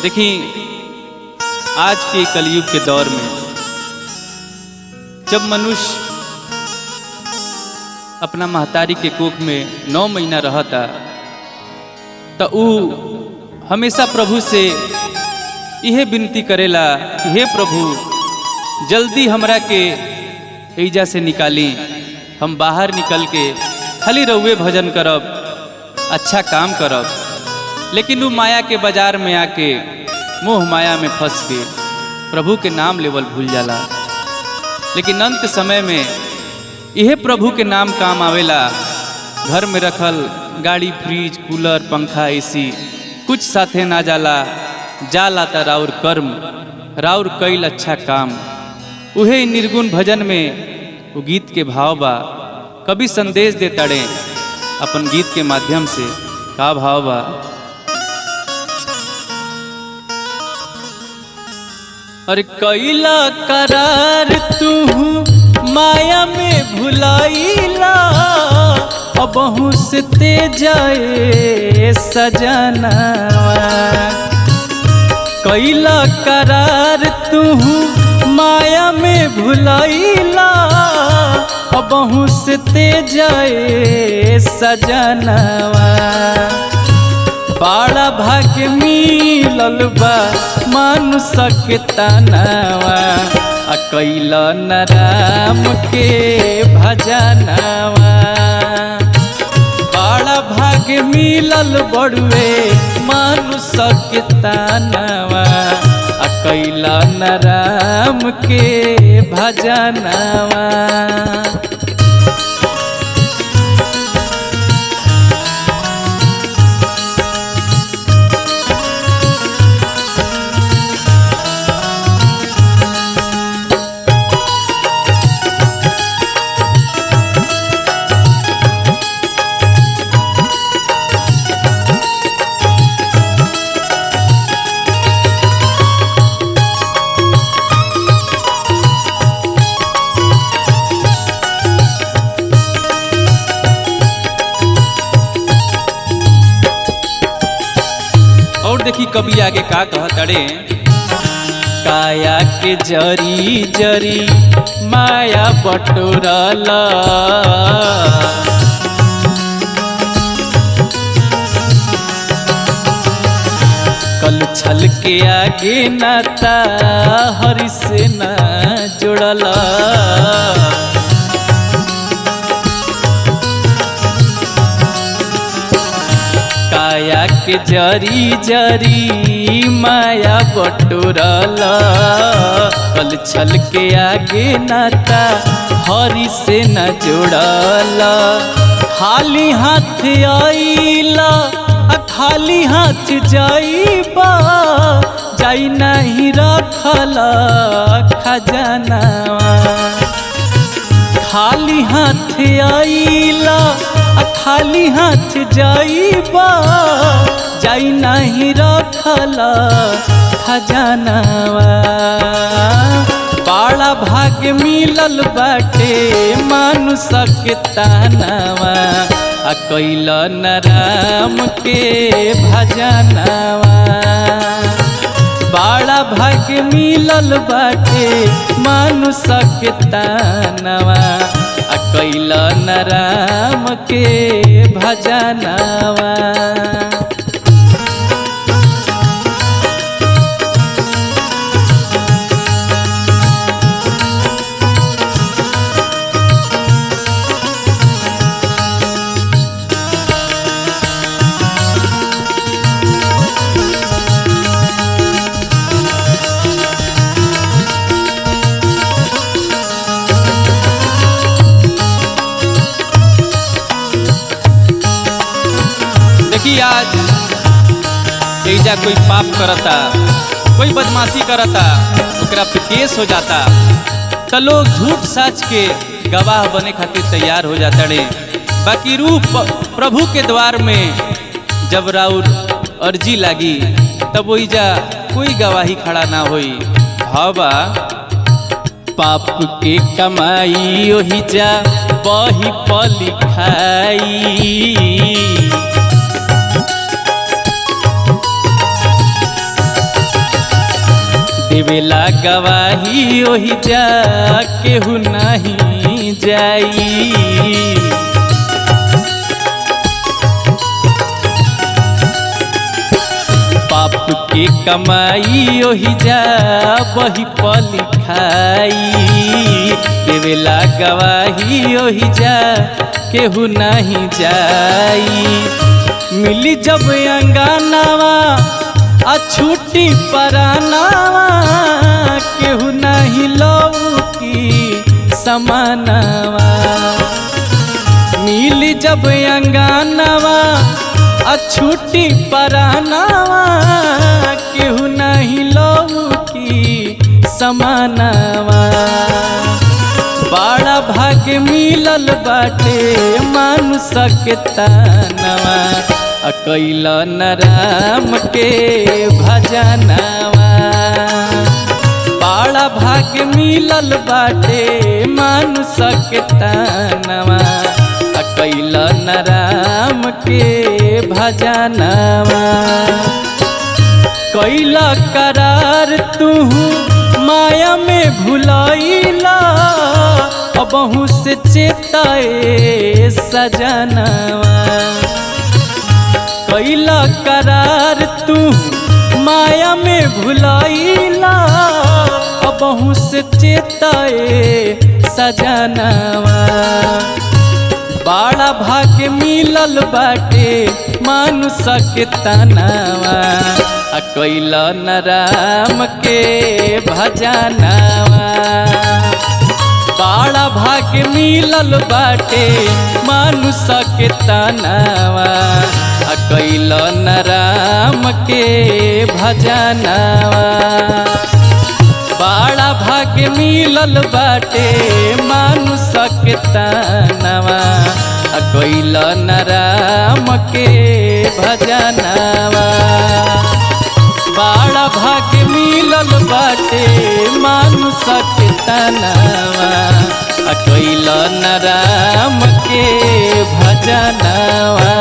देखिए आज के कलयुग के दौर में जब मनुष्य अपना महतारी के कोख में 9 महीना रहता तो ऊ हमेशा प्रभु से यह विनती करेला कि हे प्रभु जल्दी हमरा के एजा से निकाली, हम बाहर निकल के खाली रउए भजन करब, अच्छा काम करब। लेकिन वो माया के बाजार में आके मोह माया में फंस के प्रभु के नाम लेवल भूल जाला। लेकिन अंत समय में यह प्रभु के नाम काम आवेला। घर में रखल गाड़ी, फ्रिज, कूलर, पंखा, एसी कुछ साथे ना जाला, जाला ता राउर कर्म, राउर कईल अच्छा काम। उहे निर्गुण भजन में वो गीत के भाव बा। कभी संदेश दे तड़े अपन गीत के माध्यम से का भाव बा। और कैला करार तू माया में भुलाइला, अबहू से ते जाए सजनवा। कैला करार तू माया में भुलाइला, अबहू से ते जाए सजनवा। बड़ा भाग्य मिलल बा मानुष के तनवा, कैला न राम के भजनवा। बड़ा भाग्य मिलल बड़ुए मानुष के तनवा, कैला न राम के भजनवा। देखी कभी आगे का कहतड़े, काया के जरी जरी माया बटोरला, कल छल के आगे नाता हरि से न जोड़ला। काया के जरी जरी माया बटोरला, कल छल के आगे नाता हरि से न जोड़ला। खाली हाथ आइला खाली हाथ जाइबा, जाई नहीं रखला खजनवा। खाली हाथ आइला खाली हाथ जाइबा, जाई नहीं रखला खजनवा। बड़ा भाग्य मिलल बाटे मानुष के तनवा, कैला न राम के भजनवा। बड़ा भाग्य मिलल बाटे मानुष के तनवा, कैला न राम के भजनवा। आज एजा कोई पाप करता, कोई बदमाशी करता, ओकरा पे केस हो जाता तो लोग झूठ सच के गवाह बने खातिर तैयार हो जाता रे। बाकी रूप प्रभु के द्वार में जब राउर अर्जी लागी तब ओइजा कोई गवाही खड़ा ना होई। हवा पाप के कमाई ओही जा बही पलिखाई, देवेला गवाही ओही जा केहू नहीं जाई। पाप के कमाई ओही जा वही पर लिखाई। देवेला गवाही ओही जा केहू नहीं जाई। मिली जब अंगनावा आ छुट्टी परानावा केहू नहीं लौकी समानावा। मिली जब अंगनावा आ छुट्टी परानावा केहू नहीं लौकी समानावा। बड़ा भाग्य मिलल बाटे मानुष के तानवा। कैला न राम के भजनवा। बड़ा भाग्य मिलल बाटे मानुष के तानवा। कैला न राम के भजनवा। कैला करार तू माया में भुलाइला बहु से चेताए सजनवा। कैला करार तू माया में भुलाइला बहु से चेताए सजनवा। बड़ा भाग्य मिलल बाटे मानुष के तनवा। कैला न राम के भजनवा। बड़ा भाग्य मिलल बाटे मानुष के तनवा। कैला न राम के भजनवा। बड़ा भाग्य मिलल बाटे मानुष के तनवा। कैला न राम के भजनवा। बड़ा भाग्य मिलल बाटे मानुष के तनवा। कैला न राम के भजनवा।